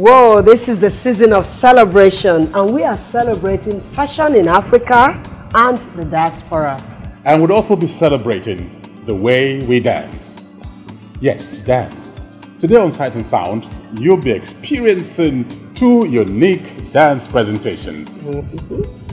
Whoa, this is the season of celebration, and we are celebrating fashion in Africa and the diaspora. And we'll also be celebrating the way we dance. Yes, dance. Today on Sight and Sound, you'll be experiencing two unique dance presentations.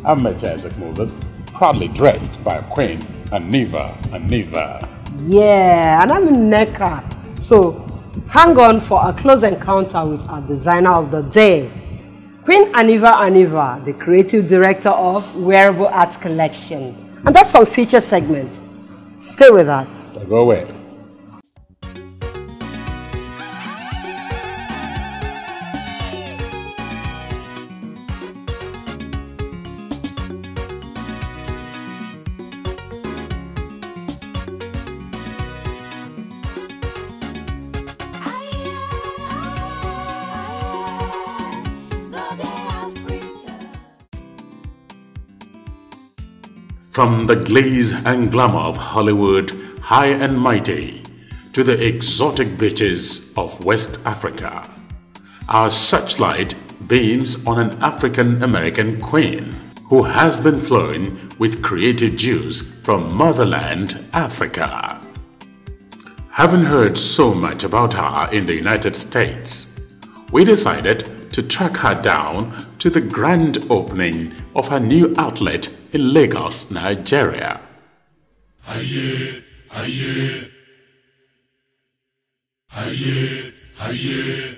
I'm Mecha Isaac Moses, proudly dressed by Queen Ahneva. Yeah, and I'm in Neka. So hang on for a close encounter with our designer of the day, Queen Ahneva, the creative director of Waerable Art Collection. And that's our feature segment. Stay with us. So go away. From the glaze and glamour of Hollywood, high and mighty, to the exotic beaches of West Africa, our searchlight beams on an African-American queen who has been flowing with creative juice from motherland Africa. Having heard so much about her in the United States, we decided to track her down to the grand opening of her new outlet in Lagos, Nigeria. Aye, aye, aye, aye.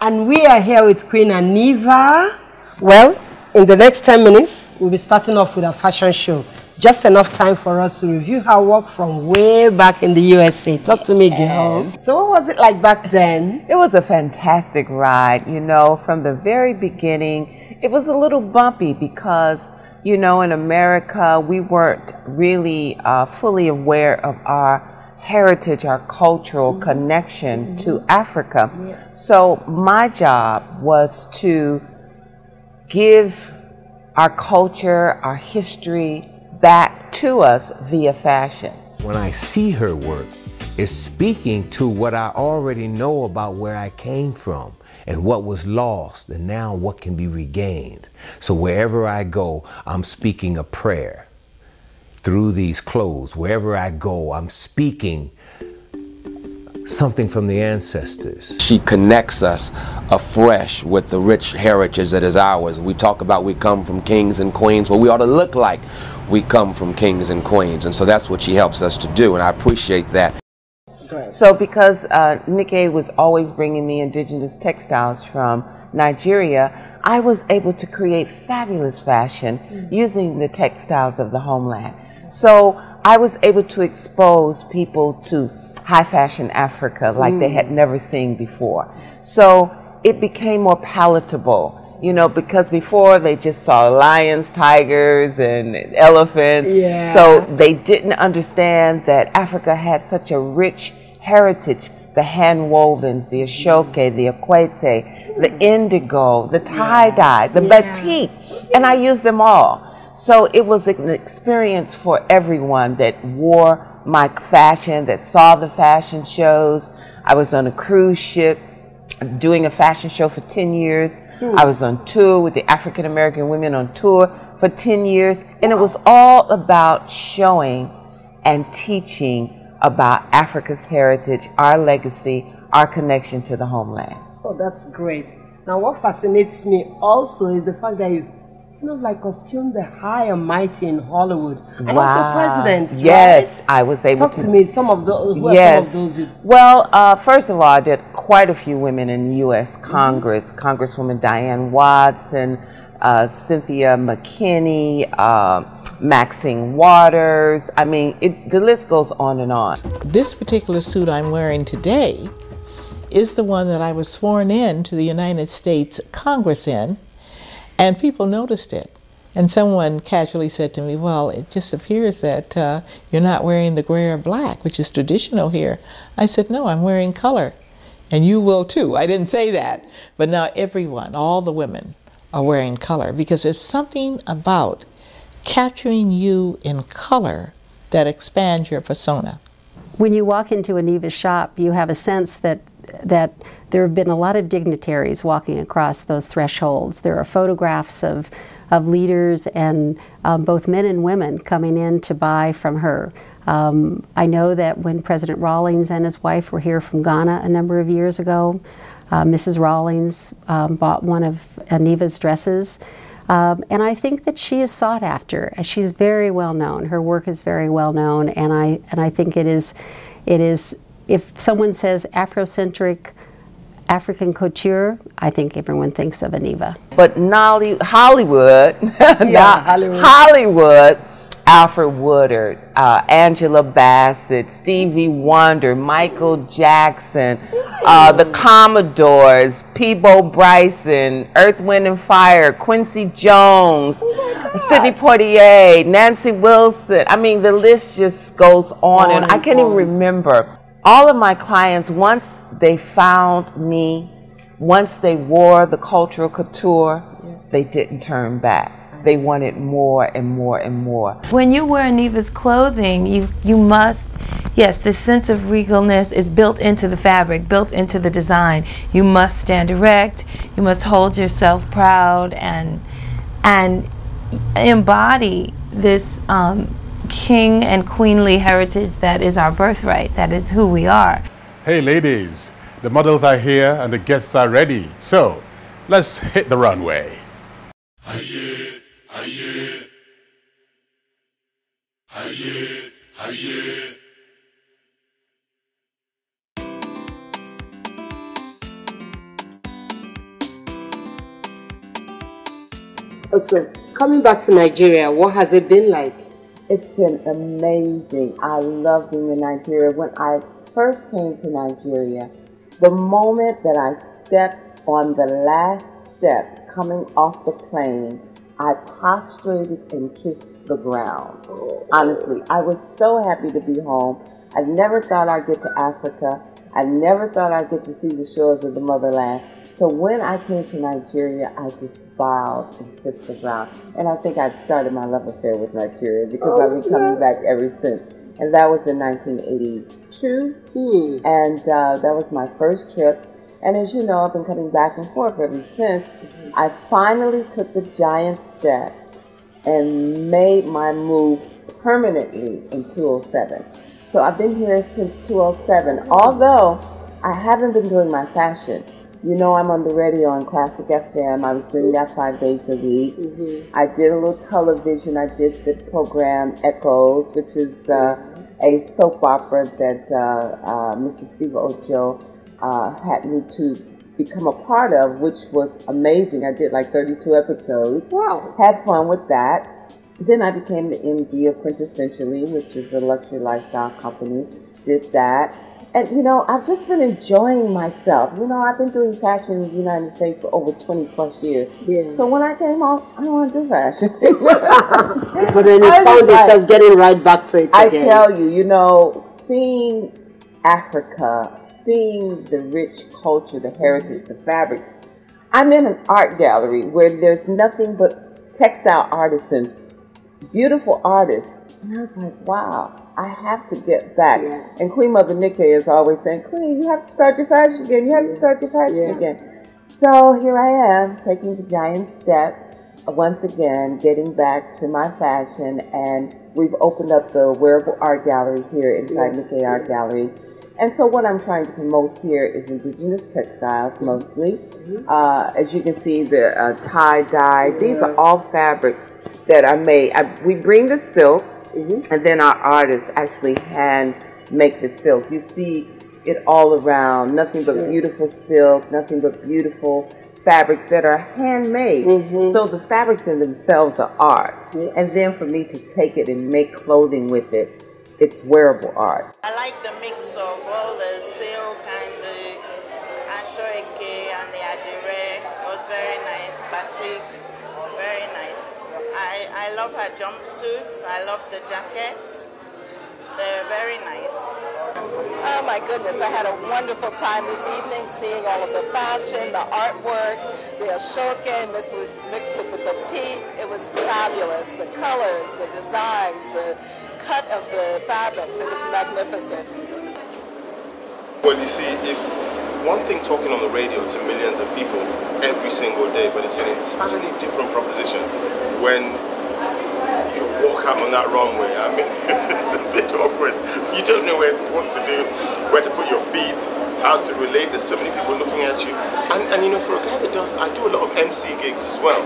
And we are here with Queen Ahneva. Well, in the next 10 minutes, we'll be starting off with a fashion show. Just enough time for us to review her work from way back in the USA. Talk to me, girls. So what was it like back then? It was a fantastic ride, you know, from the very beginning. It was a little bumpy because, you know, in America, we weren't really fully aware of our heritage, our cultural connection to Africa. Yeah. So my job was to give our culture, our history back to us via fashion. When I see her work, it's speaking to what I already know about where I came from and what was lost and now what can be regained. So wherever I go, I'm speaking a prayer. Through these clothes, wherever I go, I'm speaking something from the ancestors. She connects us afresh with the rich heritage that is ours. We talk about we come from kings and queens. Well, we ought to look like we come from kings and queens. And so that's what she helps us to do, and I appreciate that. So because Nike was always bringing me indigenous textiles from Nigeria, I was able to create fabulous fashion using the textiles of the homeland. So I was able to expose people to high fashion Africa like they had never seen before. So it became more palatable, you know, because before they just saw lions, tigers, and elephants. Yeah. So they didn't understand that Africa had such a rich heritage. The hand wovens, the ashoke, the akwete, the indigo, the tie-dye, the batik, and I used them all. So it was an experience for everyone that wore my fashion, that saw the fashion shows. I was on a cruise ship doing a fashion show for 10 years. I was on tour with the African American women on tour for 10 years, and it was all about showing and teaching about Africa's heritage, our legacy, our connection to the homeland. Oh, that's great. Now, what fascinates me also is the fact that you've kind of like costumed the high and mighty in Hollywood, and also presidents. Yes, right? I was able Talk to. to me some of those. Who Yes. are some of those you... Well, first of all, I did quite a few women in the U.S. Congress. Congresswoman Diane Watson, Cynthia McKinney, Maxine Waters. I mean, the list goes on and on. This particular suit I'm wearing today is the one that I was sworn in to the United States Congress in, and people noticed it. And someone casually said to me, well, it just appears that you're not wearing the gray or black, which is traditional here. I said, no, I'm wearing color. And you will too. I didn't say that. But now everyone, all the women, are wearing color, because there's something about capturing you in color that expands your persona. When you walk into Ahneva's shop, you have a sense that there have been a lot of dignitaries walking across those thresholds. There are photographs of leaders and both men and women coming in to buy from her. I know that when President Rawlings and his wife were here from Ghana a number of years ago, Mrs. Rawlings bought one of Ahneva's dresses. And I think that she is sought after. She's very well known. Her work is very well known, and I think it is, if someone says Afrocentric African couture, I think everyone thinks of Ahneva. But Hollywood, Hollywood, Alfred Woodard, Angela Bassett, Stevie Wonder, Michael Jackson, the Commodores, Peabo Bryson, Earth, Wind and Fire, Quincy Jones, Sidney Poitier, Nancy Wilson. I mean, the list just goes on and I can't even remember. All of my clients, once they found me, once they wore the cultural couture, they didn't turn back. They wanted more and more and more. When you wear Ahneva's clothing, you must, yes, this sense of regalness is built into the fabric, built into the design. You must stand erect, you must hold yourself proud and embody this king and queenly heritage that is our birthright, that is who we are. Hey ladies, the models are here and the guests are ready. So, let's hit the runway. Aye, aye, aye, aye. So, coming back to Nigeria, what has it been like? It's been amazing. I love being in Nigeria. When I first came to Nigeria, the moment that I stepped on the last step coming off the plane, I prostrated and kissed the ground. Honestly, I was so happy to be home. I never thought I'd get to Africa. I never thought I'd get to see the shores of the motherland. So when I came to Nigeria, I just bowed and kissed the ground. And I think I started my love affair with Nigeria because I've been coming back ever since. And that was in 1982. And that was my first trip. And as you know, I've been coming back and forth ever since. I finally took the giant step and made my move permanently in 2007. So I've been here since 2007, although I haven't been doing my fashion. You know, I'm on the radio on Classic FM. I was doing that 5 days a week. I did a little television. I did the program Echoes, which is a soap opera that Mr. Steve Ojo had me to become a part of, which was amazing. I did like 32 episodes. Wow. Had fun with that. Then I became the MD of Quintessentially, which is a luxury lifestyle company. Did that. And, you know, I've just been enjoying myself. You know, I've been doing fashion in the United States for over 20 plus years. Yeah. So when I came off, I don't want to do fashion. But then you found yourself getting right back to it again. I tell you, you know, seeing Africa, seeing the rich culture, the heritage, the fabrics. I'm in an art gallery where there's nothing but textile artisans, beautiful artists. And I was like, wow, I have to get back. Yeah. And Queen Mother Nikkei is always saying, Queen, you have to start your fashion again. You have to start your fashion again. So here I am, taking the giant step. once again, getting back to my fashion, and we've opened up the Waerable Art Gallery here inside Nikkei Art Gallery. And so what I'm trying to promote here is indigenous textiles mostly. As you can see, the tie-dye, these are all fabrics that are made. We bring the silk, and then our artists actually hand make the silk. You see it all around, nothing but beautiful silk, nothing but beautiful fabrics that are handmade. So the fabrics in themselves are art. And then for me to take it and make clothing with it, it's wearable art. I like the mix of all the silk and the ashoike and the adire. It was very nice. Batik, very nice. I love her jumpsuits. I love the jackets. They're very nice. Oh my goodness, I had a wonderful time this evening seeing all of the fashion, the artwork, the ashoke mixed with the batik. It was fabulous. The colors, the designs, the cut of the fabrics, it was magnificent. Well, you see, it's one thing talking on the radio to millions of people every single day, but it's an entirely different proposition when you walk out on that runway. I mean, it's a bit awkward. You don't know what to do, where to put your feet, how to relate. There's so many people looking at you. And you know, for a guy that does, I do a lot of MC gigs as well.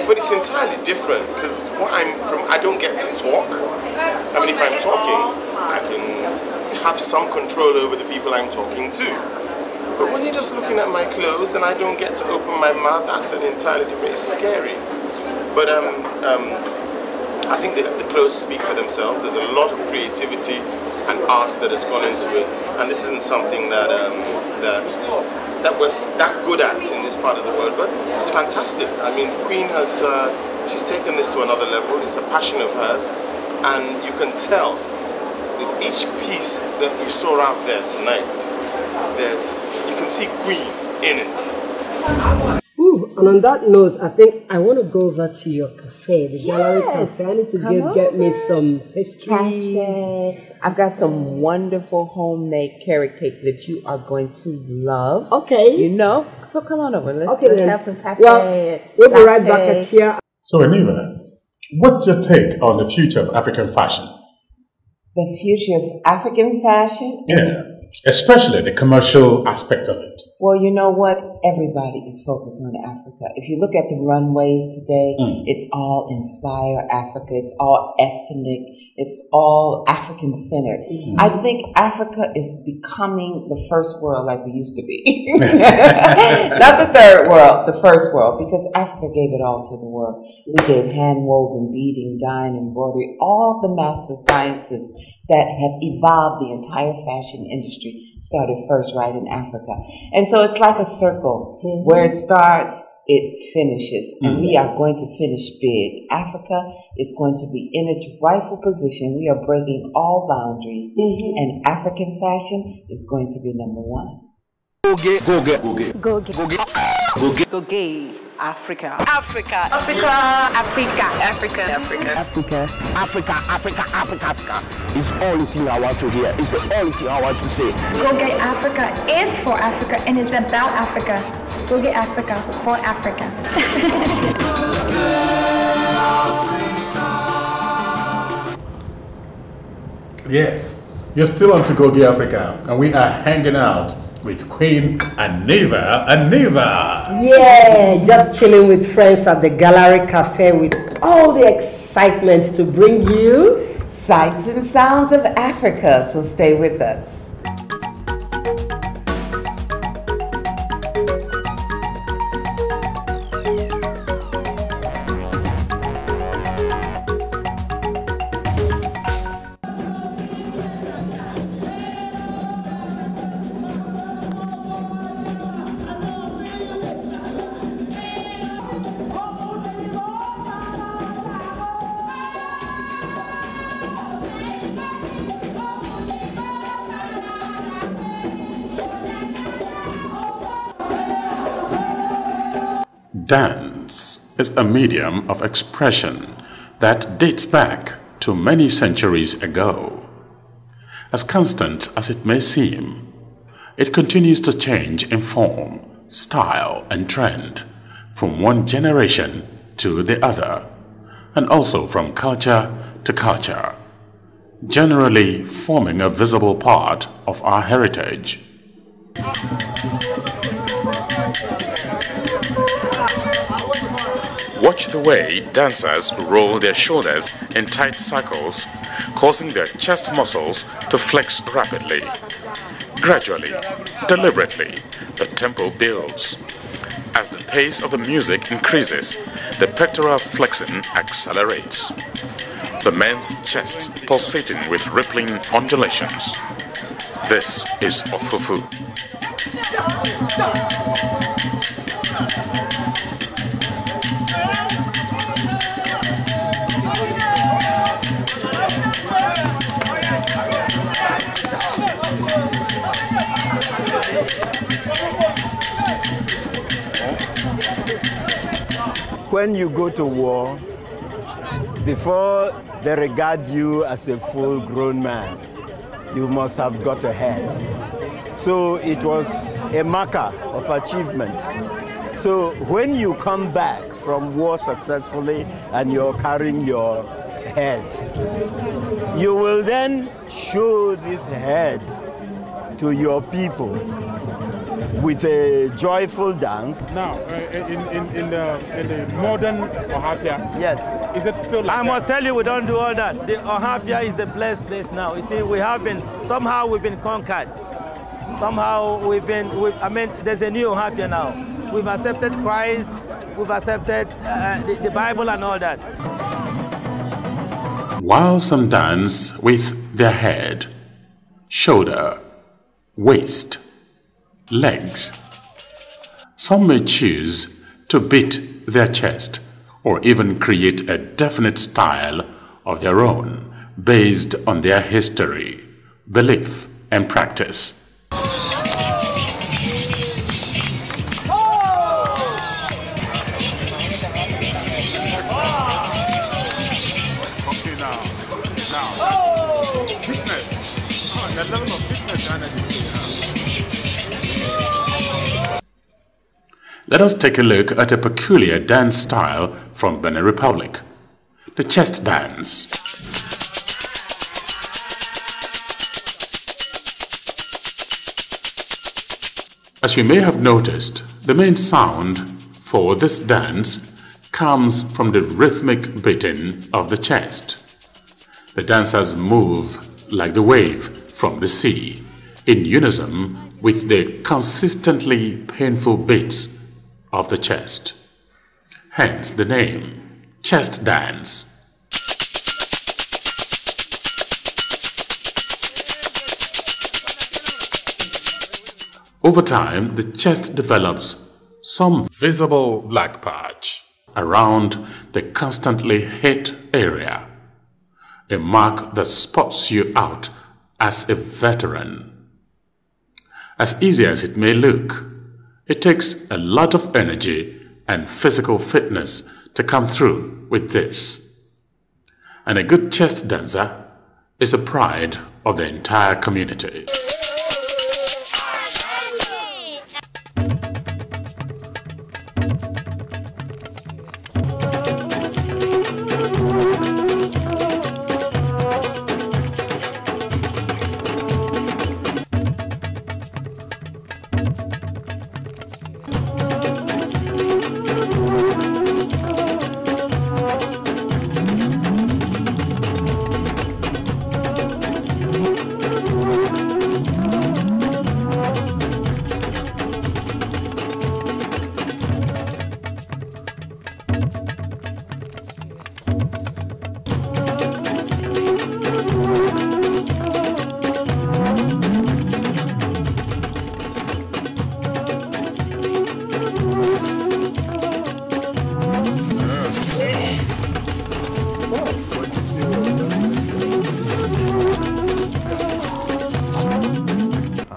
But it's entirely different because I don't get to talk. I mean, if I'm talking, I can have some control over the people I'm talking to. But when you're just looking at my clothes and I don't get to open my mouth, that's an entirely different. It's scary. But I think the clothes speak for themselves. There's a lot of creativity and art that has gone into it, and this isn't something that that we're that good at in this part of the world. But it's fantastic. I mean, Queen has she's taken this to another level. It's a passion of hers, and you can tell with each piece that you saw out there tonight. You can see Queen in it. Ooh, and on that note, I think I want to go over to your cafe, the Gallery Cafe. I need to get me some pastries. I've got some wonderful homemade carrot cake that you are going to love. Okay. You know? So come on over. Let's have some cafe. Well, we'll be right back at here. So Ahneva, what's your take on the future of African fashion? The future of African fashion? Yeah, especially the commercial aspect of it. Well, you know what? Everybody is focused on Africa. If you look at the runways today, it's all Inspire Africa. It's all ethnic. It's all African-centered. I think Africa is becoming the first world like we used to be. Not the third world, the first world, because Africa gave it all to the world. We gave hand-woven, beading, dyeing, embroidery, all the master sciences that have evolved the entire fashion industry started first right in Africa. And so it's like a circle. Where it starts, it finishes. And we are going to finish big. Africa is going to be in its rightful position. We are breaking all boundaries. And African fashion is going to be number one. Goge. Goge. Goge. Goge. Goge. Goge. Africa. Africa. Africa. Africa. Africa. Africa. Africa. Africa. Africa. Africa. Africa. Is all the thing I want to hear. It's the only thing I want to say. Goge Africa is for Africa and is about Africa. Goge Africa for Africa. Yes, you're still on to Goge Africa, and we are hanging out with Queen Ahneva. Ahneva! Yeah, just chilling with friends at the Gallery Cafe with all the excitement to bring you sights and sounds of Africa. So stay with us. Dance is a medium of expression that dates back to many centuries ago. As constant as it may seem, it continues to change in form, style, and trend, from one generation to the other, and also from culture to culture, generally forming a visible part of our heritage. Watch the way dancers roll their shoulders in tight circles, causing their chest muscles to flex rapidly. Gradually, deliberately, the tempo builds. As the pace of the music increases, the pectoral flexing accelerates. The man's chest pulsating with rippling undulations. This is Ofufu. When you go to war, before they regard you as a full-grown man, you must have got a head. So it was a marker of achievement. So when you come back from war successfully and you're carrying your head, you will then show this head to your people with a joyful dance. Now, in the modern Ohafia, yes, is it still like I must tell you, we don't do all that. The Ohafia is the blessed place now. You see, somehow we've been conquered. Somehow I mean, there's a new Ohafia now. We've accepted Christ, we've accepted the Bible and all that. While some dance with their head, shoulder, waist, legs, some may choose to beat their chest or even create a definite style of their own based on their history, belief, and practice. Let us take a look at a peculiar dance style from Benin Republic, the chest dance. As you may have noticed, the main sound for this dance comes from the rhythmic beating of the chest. The dancers move like the wave from the sea, in unison with the consistently painful beats of the chest. Hence the name, chest dance. Over time, the chest develops some visible black patch around the constantly hit area, a mark that spots you out as a veteran. As easy as it may look, it takes a lot of energy and physical fitness to come through with this. And a good chest dancer is a pride of the entire community.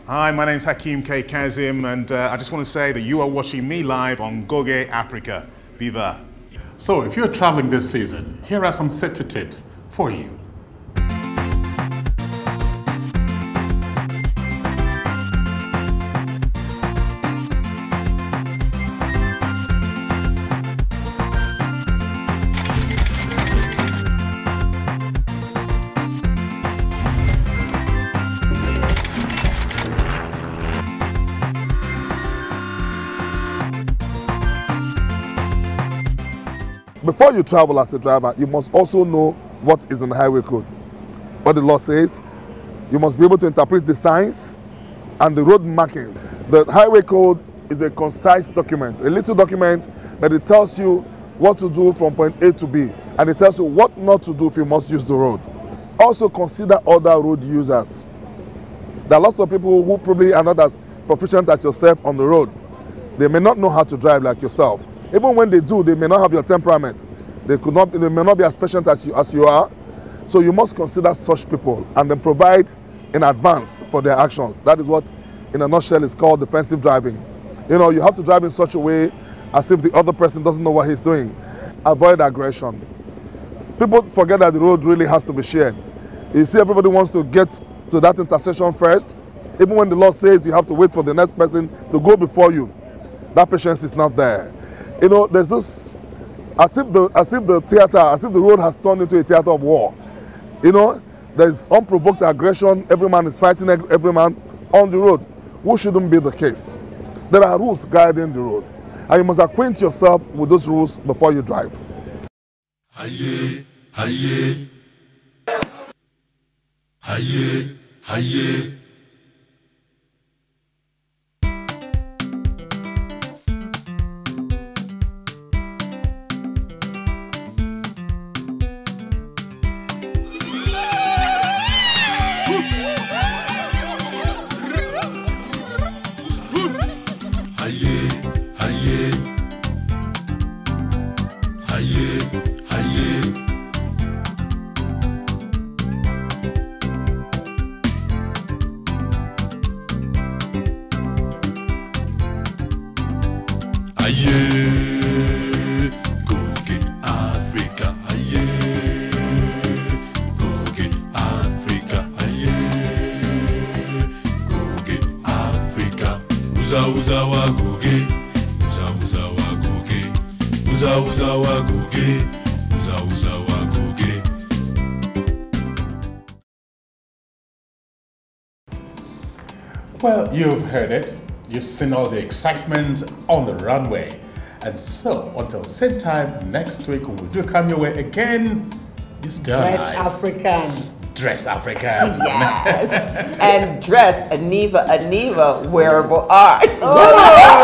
Hi, my name's Hakeem K. Kazim, and I just want to say that you are watching me live on Goge Africa. Viva! So if you're traveling this season, here are some safety tips for you. before you travel as a driver, you must also know what is in the highway code. What the law says, you must be able to interpret the signs and the road markings. The highway code is a concise document, a little document, but it tells you what to do from point A to B, and it tells you what not to do if you must use the road. Also consider other road users. There are lots of people who probably are not as proficient as yourself on the road. They may not know how to drive like yourself. Even when they do, they may not have your temperament. They may not be as patient as you are. So you must consider such people and then provide in advance for their actions. That is what, in a nutshell, is called defensive driving. You know, you have to drive in such a way as if the other person doesn't know what he's doing. Avoid aggression. People forget that the road really has to be shared. You see, everybody wants to get to that intersection first. Even when the law says you have to wait for the next person to go before you, that patience is not there. You know, there's this, as if the road has turned into a theater of war. You know, there's unprovoked aggression. Every man is fighting every man on the road, which shouldn't be the case. There are rules guiding the road, and you must acquaint yourself with those rules before you drive. Aye, aye, aye, aye. Uza wa Goge, uza wa Goge, uza wa Goge, uza wa Goge. Well, you've heard it. You've seen all the excitement on the runway. And so, until same time next week, when we do come your way again, it's done. Dress African. Dress African. Yes. And dress Ahneva, wearable art. Oh.